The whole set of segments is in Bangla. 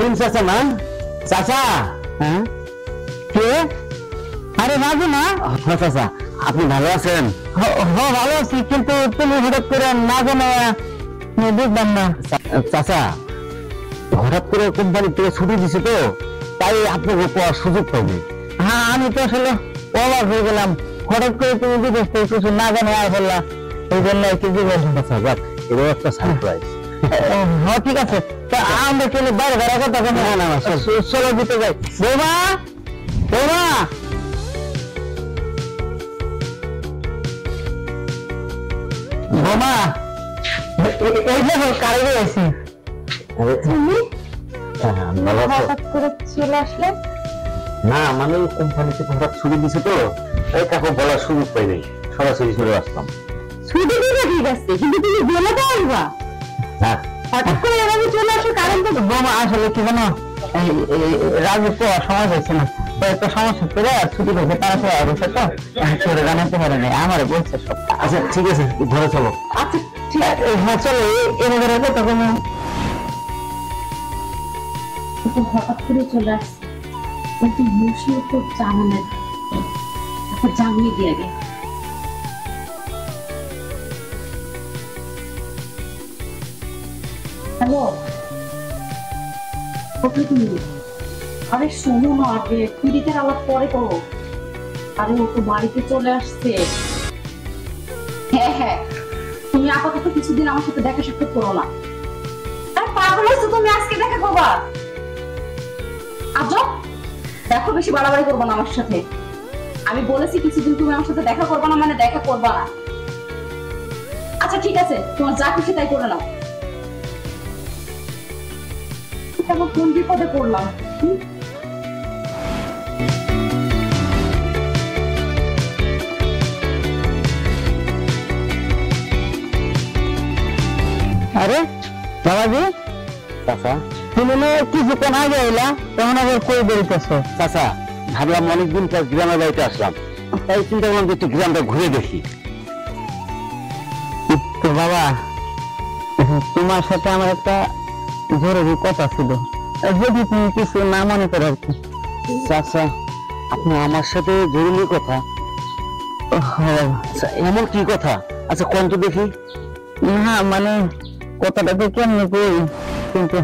রহিম চাচা না? চাচা, হ্যাঁ কে? আরে রাজু না? হ্যাঁ চাচা, আপনি ভালো আছেন? হ্যাঁ ভালো আছি, কিন্তু তুমি হঠাৎ করে না জানা বুঝলাম না। চাচা, হঠাৎ করে কোম্পানি থেকে ছুটি দিছে তো, তাই আপনাকে পাওয়ার সুযোগ পাবে। হ্যাঁ, আমি তো আসলে অবাক হয়ে গেলাম, হঠাৎ করে তুমি বিদেশ থেকে কিছু না জানা আয় বললা, এই জন্য কিছু বলছি। আচ্ছা যাক, এটাও একটা সারপ্রাইজ। হ্যাঁ ঠিক আছে, তা আমরা চলে বাইরে বেড়া কথা কেন? না না, চলো দিতে যাই। বৌমা, বৌমা, বৌমা, এই দেখো কারে আছি। তুমি হঠাৎ করে চলে আসলে? না মানে কোম্পানি থেকে হঠাৎ ছুটি দিছে তো, এই কাকু বলার সুযোগ পাই নাই, সরাসরি চলে আসলাম। ছুটি দিবে ঠিক আছে, কিন্তু তুমি বলে তো আসবা। হ্যাঁ হঠাৎ করে এভাবে চলে আসো, কারণ তো বোমা আসলে কি জানো, রাজু তো সময় হয়েছে না, তো একটা সমস্যা করে আর ছুটি হয়েছে, তাড়াতাড়ি অবশ্যই তো চলে জানাতে পারে নাই, আমারে বলছে সব। আচ্ছা ঠিক আছে, ঘরে চলো। আচ্ছা ঠিক আছে, হ্যাঁ চলো, এনে ঘরে তখন। হঠাৎ করে চলে আসছে, কিন্তু মুশিও তো জানা নাই, জানিয়ে দিয়ে আগে। হ্যালো, কোথায় তুমি? আরে শোনো না, আগে পিড়িতের আলাপ পরে করো। আরে ও তো বাড়িতে চলে আসছে। হ্যাঁ হ্যাঁ, তুমি আপাতত কিছুদিন আমার সাথে দেখা সাক্ষাৎ করো না। আরে পাগল হয়েছো তুমি, আজকে দেখা করবা? আজব, দেখো বেশি বাড়াবাড়ি করবো না আমার সাথে। আমি বলেছি কিছুদিন তুমি আমার সাথে দেখা করবা না, মানে দেখা করবা না। আচ্ছা ঠিক আছে, তোমার যা খুশি তাই করে নাও। আমার কোন বিপদে পড়লাম। আরে বাবাজি, চাচা তুমি কিছুক্ষণ আগে এলা, তখন আবার কই বেরিতেছ? চাচা ভাবলাম অনেকদিন পর গ্রামে বাড়িতে আসলাম, তাই চিন্তা করলাম যে একটু গ্রামটা ঘুরে দেখি। তো বাবা, তোমার সাথে আমার একটা জরুরি কথা ছিল, যদি তুমি কিছু না মনে করো আর কি। চাচা আপনি আমার সাথে জরুরি কথা? এমন কি কথা? আচ্ছা কোন তো দেখি। না মানে কথাটা তো কেমনি কই, কিন্তু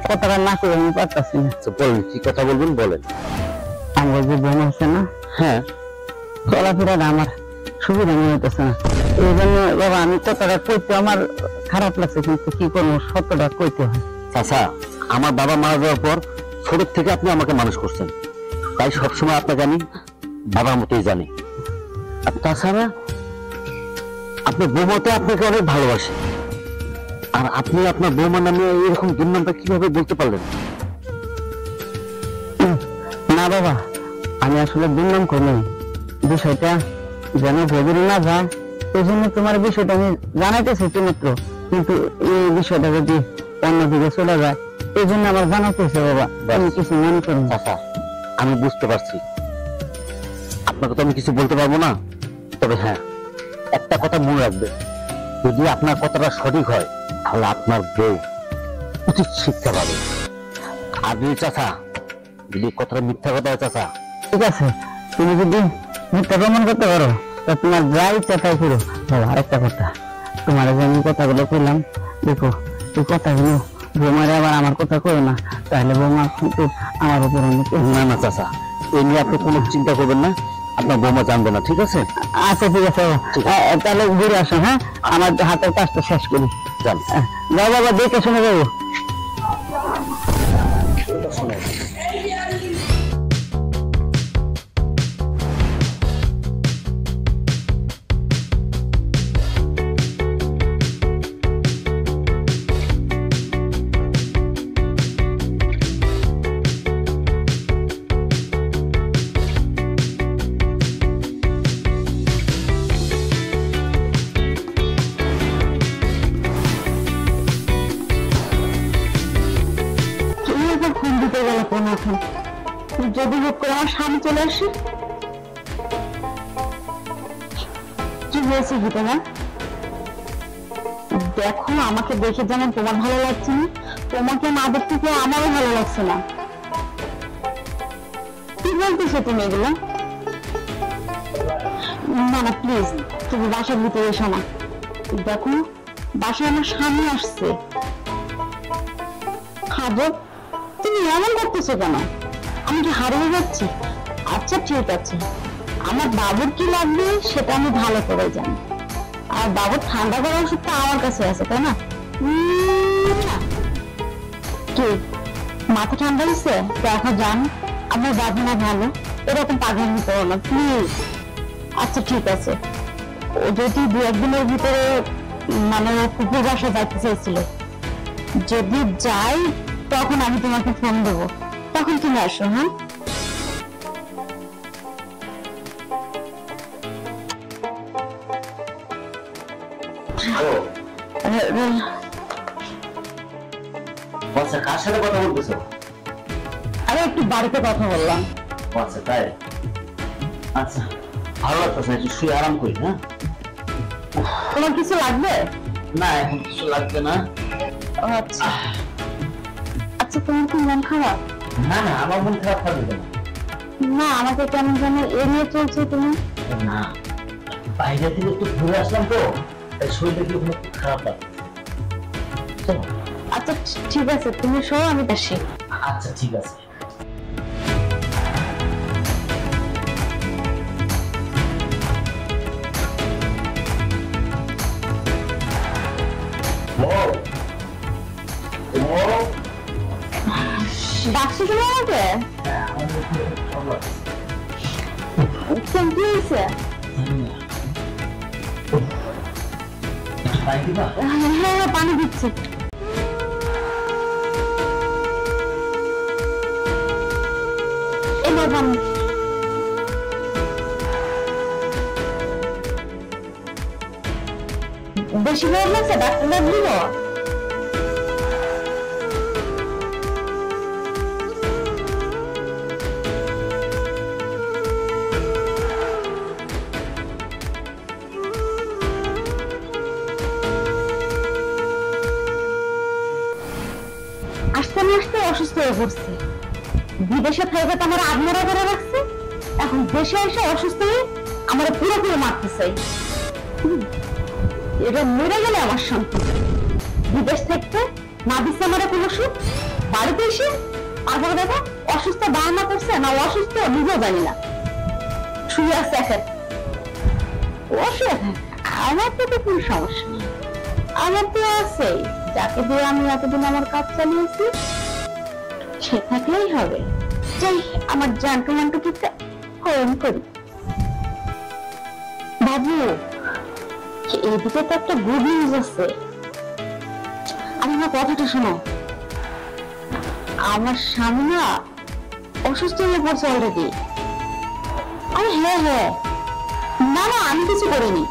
কথাটা না করে আমি পারতাছি না। বলেন কি কথা বলবেন, বলেন। আমার যে বোন আছে না, হ্যাঁ চলাফেরাটা আমার সুবিধা মনে হইতেছে না, এই জন্য বাবা আমি কথাটা কইতে আমার খারাপ লাগছে, কিন্তু কি করবো, সত্যটা কইতে হয়। চাচা আমার বাবা মারা যাওয়ার পর ছোট থেকে আপনি আমাকে মানুষ করছেন, তাই সবসময় আপনাকে আমি বাবার মতোই জানি। আর তাছাড়া আপনার বৌমাতে আপনাকে অনেক ভালোবাসে, আর আপনি আপনার বৌমা নামে এরকম দুর্নামটা কিভাবে বলতে পারলেন? না বাবা, আমি আসলে দুর্নাম করি, বিষয়টা যেন গভীরে না যায় এই জন্য তোমার বিষয়টা আমি জানাইতেছি মাত্র, কিন্তু এই বিষয়টা যদি অন্যদিকে চলে যায় এই জন্য আমার জানাইতেছে। বাবা আমি কিছু মনে করি। আচ্ছা আমি বুঝতে পারছি, আপনাকে তো আমি কিছু বলতে পারবো না, তবে হ্যাঁ একটা কথা মনে রাখবে, যদি আপনার কথাটা সঠিক হয় তাহলে আপনার বউ উচিত শিক্ষা পাবে। আর যদি চাচা যদি কথাটা মিথ্যা কথা হয়, চাচা ঠিক আছে তুমি যদি মিথ্যা প্রমাণ করতে পারো তা তোমার যা ইচ্ছা তাই করো। আরেকটা কথা, তোমার যে আমি কথাগুলো কইলাম, দেখো এই কথাগুলো বৌমারে আবার আমার কথা করো না, তাহলে বৌমা কিন্তু আমার উপর অনেক। না না চাচা, এই নিয়ে আপনি কোনো চিন্তা করবেন না, আপনার বৌমা জানবে না, ঠিক আছে? আচ্ছা ঠিক আছে, তাহলে ঘুরে আসো। হ্যাঁ আমার হাতের কাজটা শেষ করি, যান। যাও বাবা, দেখে শুনে যাবো। যদি হোক করে আমার স্বামী চলে আসে। কি হয়েছে গীতা? দেখো আমাকে দেখে যেমন তোমার ভালো লাগছে না, তোমাকে না দেখতে কি আমারও ভালো লাগছে না। কি বলতেছো তুমি এগুলো? না না প্লিজ, তুমি বাসার ভিতরে এসো না। দেখো বাসায় আমার স্বামী আসছে। খাবো, তুমি এমন করতেছো কেন? আমি কি হারিয়ে যাচ্ছি? আচ্ছা ঠিক আছে, আমার বাবুর কি লাগবে সেটা আমি ভালো করে জানি। আর বাবুর ঠান্ডা করার ওষুধটা আমার কাছে আছে, তাই না? কি মাথা ঠান্ডা হয়েছে? দেখো জান, আমার বাবু না ভালো, এরকম পাগলামি করো না প্লিজ। আচ্ছা ঠিক আছে, ও যদি দু একদিনের ভিতরে মানে কুকুর বাসা যাইতে চাইছিল, যদি যাই তখন আমি তোমাকে ফোন দেবো, তখন তুমি আসো। হ্যাঁ আচ্ছা, কার সাথে কথা বলতেছো? আরে একটু বাড়িতে কথা বললাম। আচ্ছা তাই, আচ্ছা ভালো লাগতেছে, একটু শুয়ে আরাম করি। না তোমার কিছু লাগবে? না এখন কিছু লাগবে না। আচ্ছা আচ্ছা, তোমার কি মন খারাপ? না না, আমার মন খারাপ থাকবে না। না, আমাকে কেমন যেন এড়িয়ে চলছে তুমি। না, বাইরে থেকে একটু ঘুরে আসলাম তো, তাই শরীরটা কি খুব খারাপ লাগছে। আচ্ছা ঠিক আছে, তুমি শো, আমি আসি। আচ্ছা ঠিক আছে। ডাকছি তুমি আমাকে? কি হয়েছে? হ্যাঁ পানি দিচ্ছি। এবার পানি। বেশি গরম লাগছে, ডাক্তার দিব? আসতে আসতে অসুস্থ হয়ে পড়ছে। বিদেশে থেকে তো আমার আত্মরা করে রাখছে, এখন দেশে এসে অসুস্থ হয়ে আমার পুরোপুরি মারতে চাই। এটা মরে গেলে আমার শান্তি। বিদেশ থেকে না দিচ্ছে আমার কোনো সুখ, বাড়িতে এসে তারপরে দেখো অসুস্থ বায়না করছে না অসুস্থ নিজেও জানি না, শুয়ে আছে এখন। অসুখ আমার তো কোনো সমস্যা নেই, আমার তো আছেই, যাকে দিয়ে আমি এতদিন আমার কাজ চালিয়েছি সে থাকলেই হবে। যাই আমার জানটু মান্টু কিতে ফোন করি। বাবু, এদিকে তো একটা গুড নিউজ আছে। আমি আমার কথাটা শোনো, আমার স্বামী না অসুস্থ হয়ে পড়ছে অলরেডি। আরে হ্যাঁ হ্যাঁ, না না আমি কিছু করিনি।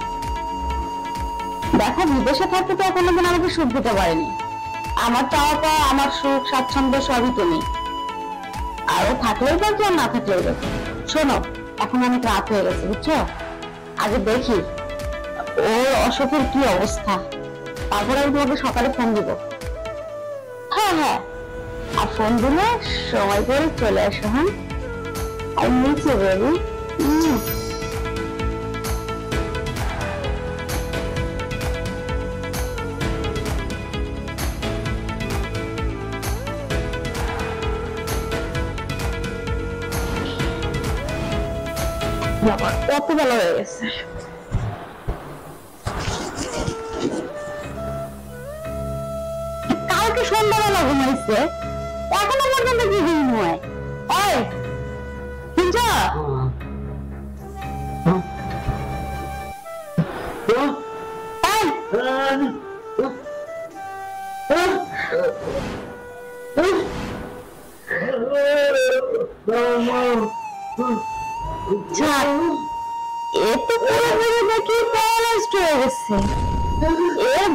দেখো বিদেশে থাকতে তো কোনোদিন আমাকে সুখ দিতে পারেনি, আমার চাওয়াটা আমার সুখ স্বাচ্ছন্দ্য সবই তুমি। আরো থাকলেই তো আর না থাকলেই তো। শোনো এখন অনেক রাত হয়ে গেছে বুঝছো, আগে দেখি ওর অসুখের কি অবস্থা, তারপরে আমি তোমাকে সকালে ফোন দিব। হ্যাঁ হ্যাঁ, আর ফোন দিলে সময় করে চলে আসো। হ্যাঁ আমি নিচে বেবি। কত বেলা হয়ে গেছে, কালকে সন্ধ্যাবেলা ঘুমাইছে, এখনো পর্যন্ত কি ঘুমায়? ওই পিঞ্জা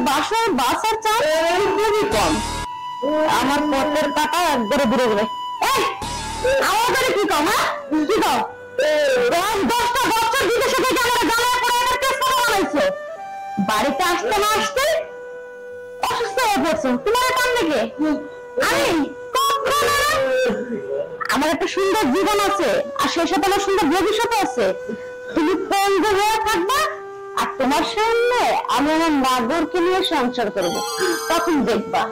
বাসার বাসার চাপ খুবই কম, আমার পথের কাটা একবারে দূরে গেলে। আমার করে কি কম? হ্যাঁ কি কম? 10টা বছর বিদেশে থেকে আমার গালায় পড়ে একটা কেস বানাইছো, বাড়িতে আসতে না আসতে অসুস্থ হয়ে পড়ছো, তোমার টান দেখে আমি কখনো না। আমার একটা সুন্দর জীবন আছে, আর সেই সাথে আমার সুন্দর ভবিষ্যৎ আছে। তুমি পঙ্গু হয়ে থাকবা, আর তোমার সামনে আমি আমার নাগরকে নিয়ে সংসার করব, তখন দেখবা।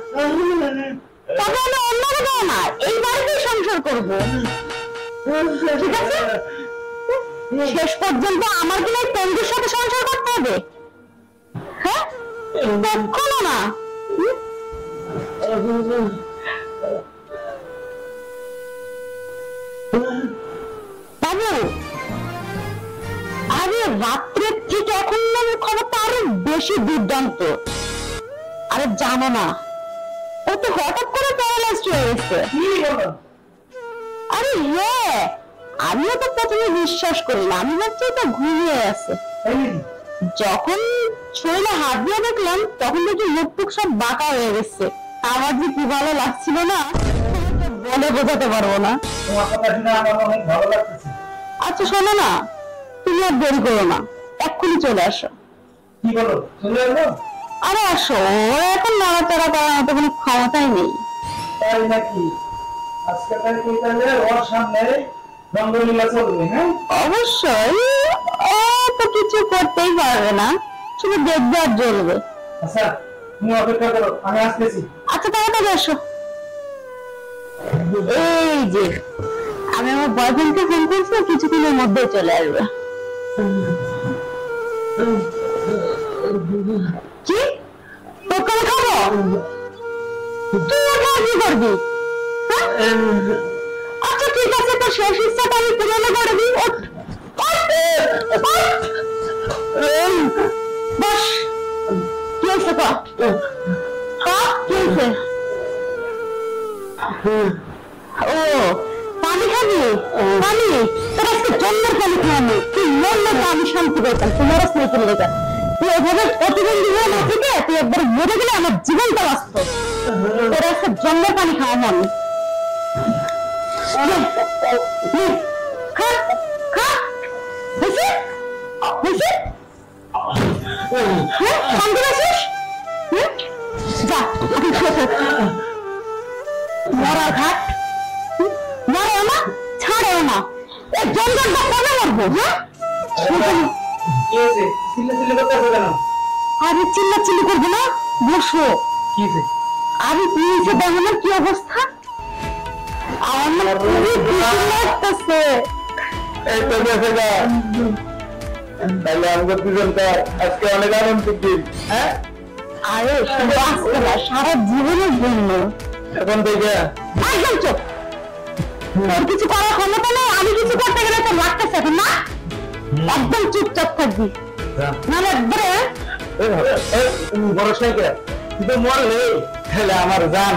তবে আমি অন্য কোথাও না, এই বাড়িতেই সংসার করব, ঠিক আছে? শেষ পর্যন্ত আমার কি না পঙ্গুর সাথে সংসার করতে হবে? হ্যাঁ, কখনো না। বাবু, আরে রাত্রের ঠিক এখন খবরটা আরো বেশি দুর্দান্ত। আরে জানো না, ও তো হঠাৎ করে প্যারালাইজড হয়ে গেছে। আরে হ্যাঁ, আমিও তো প্রথমে বিশ্বাস করিনি, আমি ভাবছি তো ঘুমিয়ে আছে। যখন শরীরে হাত দিয়ে দেখলাম, তখন দেখি মুখ টুক সব বাঁকা হয়ে গেছে। আমার যে কি ভালো লাগছিল না, বলে বোঝাতে পারবো না। তোমার কথা শুনে আমার অনেক ভালো লাগতেছে। আচ্ছা শোনো না, তুমি আর দেরি করো না, এক্ষুনি চলে আসো। কি বলো, চলে এলো? আরে আসো, ও এখন নাড়াচাড়া করার মতো কোনো ক্ষমতাই নেই। তাই নাকি? আজকে তাহলে তাহলে ওর সামনে রঙ্গলীলা চলবে, হ্যাঁ? অবশ্যই, ও তো কিছু করতেই পারবে না, শুধু দেখবে আর জ্বলবে। আচ্ছা, তুমি অপেক্ষা করো, আমি আসতেছি। আচ্ছা তাড়াতাড়ি আসো। এই যে আমি আমার বয়ফ্রেন্ডকে ফোন করছি, কিছুদিনের মধ্যে চলে আসবে। কি তোকে খাবো? তুই ওটা কি করবি? হ্যাঁ? আচ্ছা ঠিক আছে, তো শেষ ইচ্ছাটা আমি পূরণ করে দিই। বস, কি হয়েছে ক? কি হয়েছে? ও পানি খাবি? পানি তোর আজকে জন্মের পানি খাওয়ানো, তুই মরলে তো আমি শান্তি পেতাম, তুই মরস নিয়ে চলে যেতাম। তুই ওভাবে প্রতিবন্ধী হয়ে না থেকে তুই একবার মরে গেলে আমার জীবনটা বাঁচত। তোর আজকে জন্মের পানি খাওয়ানো আমি। খা খা, হয়েছে হয়েছে, হ্যাঁ শান্তি পাচ্ছিস? যা এখন শুয়ে থাক। মরার ঘাট, মরেও না ছাড়েও না, এই জঞ্জালটা কবে মরবো? হ্যাঁ, কি হয়েছে? চিল্লাচিল্লি করতেছো কেন? আরে চিল্লাচিল্লি করবো না, বসো। কি হয়েছে? আরে কি হয়েছে দেখো না, কি অবস্থা আমার না, খুবই ভয় লাগতেছে। এই তো দেখে যা, তাহলে আমাদের দুজনটা আজকে অনেক আনন্দের দিন, হ্যাঁ? আরে শুধু আজকে না, সারা জীবনের জন্য। এখন থেকে একদম চুপ, তোর কিছু করার ক্ষমতা নেই, আমি কিছু করতে গেলে তোর লাগতেছে এখন না। একদম চুপচাপ থাকবি, নাহলে একবারে তুমি বড় সাইকে তুই তো মরলে, তাহলে আমার জান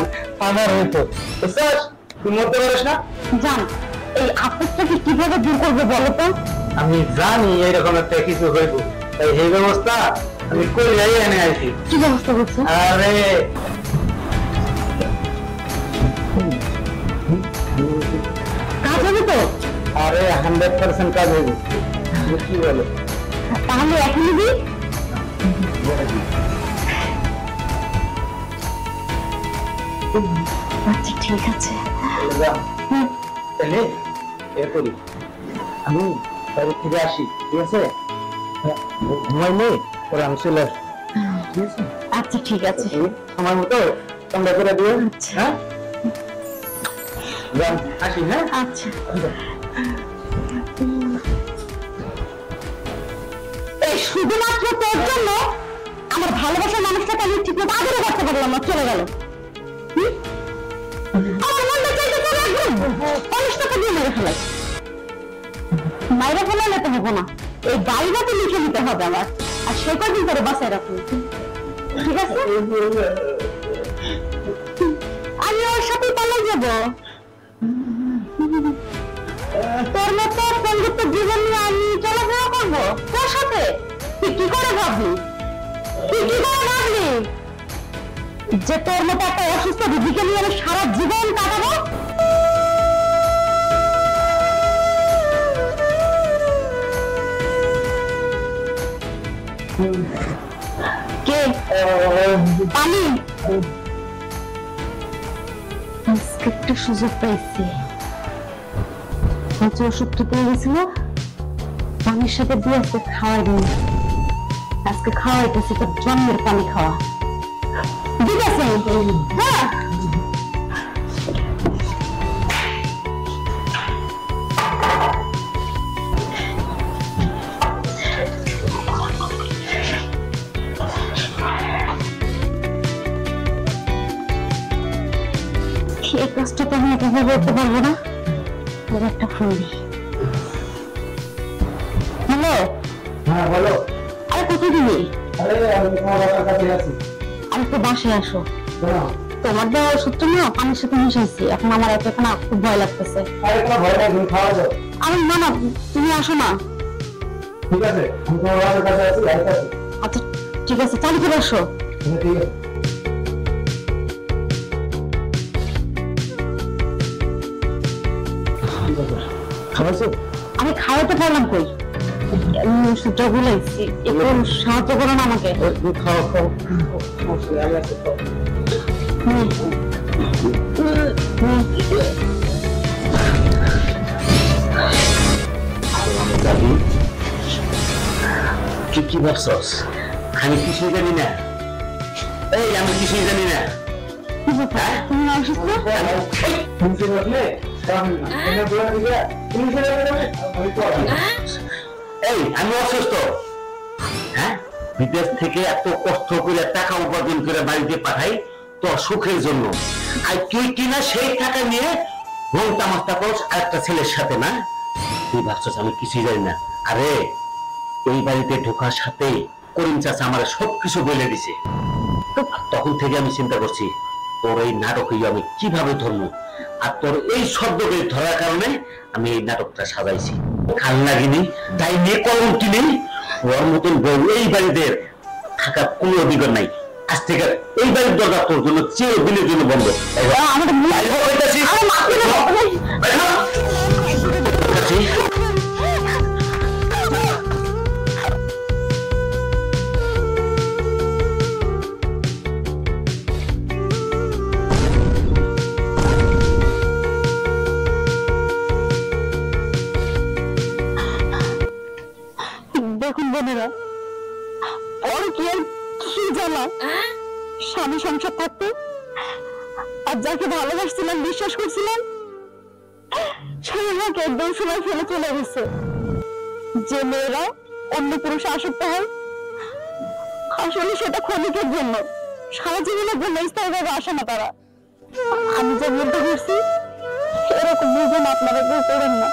আমার হইতো, বুঝছিস? তুই মরতে পারিস না। জান, এই আপদটাকে কিভাবে দূর করবে বলো তো? আমি জানি এইরকম একটা কিছু হইব, তাই এই ব্যবস্থা আমি করে এনে আছি। কি ব্যবস্থা করছো? আরে কাজ হবে তো? আরে 100% কাজ হইব। কি বলো? তাহলে এখনই দিই। আচ্ছা ঠিক আছে। তাহলে এ করি, আমি বাড়ি থেকে আসি, ঠিক আছে? ঘুমাইলে পরে আমি চলে আসি, ঠিক আছে? আচ্ছা ঠিক আছে। আমার মতো ঠান্ডা করে দিও, হ্যাঁ? যান, আসি, হ্যাঁ? আচ্ছা। এই শুধুমাত্র তোর জন্য আমার ভালোবাসার মানুষটাকে আমি ঠিক মতো আদরও করতে পারলাম না, চলে গেল। আমার মনটা চাইতে চলে একদম অনিষ্টকে দিয়ে মেরে ফেলাই। মাইরা ফেলালে তো হবো না, এই বাইরাতে লিখে নিতে হবে আমার, আর সে কদিন করে বাসায় রাখুন, ঠিক আছে? আমি ওর সাথে পালাই যাব। তোর মতো বন্ধুত্ব জীবন নিয়ে আমি চলাফেরা করবো তোর সাথে? তুই কি করে ভাবলি, যে তোর মতো একটা অসুস্থ দিদিকে নিয়ে আমি সারা জীবন কাটাবো? কে? পানি আজকে একটা সুযোগ পাইছি। যে ওষুধটা পেয়ে গেছিল পানির সাথে দিয়ে আজকে খাওয়াই দিন। আজকে খাওয়াইতেছি তোর জন্মের পানি খাওয়া। ঠিক আছে? হ্যাঁ। এই কাজটা তো আমি এভাবে করতে পারবো না। তোর একটা ফোন দিই। হ্যালো। হ্যাঁ বলো। আরে কোথায় দিবি? আরে আমি তোমার বাবার কাছে আছি। আমি তো বাসায় আসো। কেন? তোমার দেওয়া ওষুধটা না পানির সাথে মিশাইছি। এখন আমার এখন খুব ভয় লাগতেছে। আরে কোনো ভয় নাই, তুমি খাওয়া যাও। আমি না না, তুমি আসো না। ঠিক আছে, আমি তোমার বাবার কাছে আছি, গাড়িতে আছি। আচ্ছা ঠিক আছে, চালু করে আসো। হ্যাঁ, ঠিক আছে। খাওয়াইছো? আমি খাওয়াতে পারলাম কই? আমি ওষুধটা গুলাইছি, একটু সাহায্য করো না আমাকে। খাও খাও, আমি আছি, খাও। দাদু, তুই কি ভাবছস? আমি কিছুই জানি না। এই আমি কিছুই জানি না। কি ব্যাপার? তুমি অসুস্থ? তুমি কি বললে? আমি বলে দিলে তুমি কি বললে? আমি তো আছি। এই আমি অসুস্থ। হ্যাঁ, বিদেশ থেকে এত কষ্ট করে টাকা উপার্জন করে বাড়িতে পাঠাই তোর সুখের জন্য। আর তুই কিনা সেই টাকা নিয়ে রং তামাশা করছ আরেকটা ছেলের সাথে, না? তুই ভাবছস আমি কিছুই জানি না। আরে এই বাড়িতে ঢোকার সাথে করিম চাচা আমার সবকিছু বলে দিছে। তখন থেকে আমি চিন্তা করছি তোর এই নাটক আমি কিভাবে ধরবো, আর তোর এই শব্দকে ধরার কারণে আমি এই নাটকটা সাজাইছি। কাল লাগিনি তাই নিয়ে কলমটি নেই, ওর মতন বউ এই বাড়িতে থাকার কোনো অধিকার নাই। আজ থেকে এই বাড়ির দরজা তোর জন্য চিরদিনের জন্য বন্ধ। দেখুন বোনেরা, ওর কি আর কি জ্বালা, স্বামী সংসার থাকতে আর যাকে ভালোবাসছিলাম বিশ্বাস করছিলাম সে আমাকে একদম সময় ফেলে চলে গেছে। যে মেয়েরা অন্য পুরুষে আসক্ত হয় আসলে সেটা ক্ষণিকের জন্য, সারা জীবনের জন্য স্থায়ীভাবে আসে না তারা। আমি যে বলতে করছি এরকম বুঝেন আপনারা কেউ করেন না।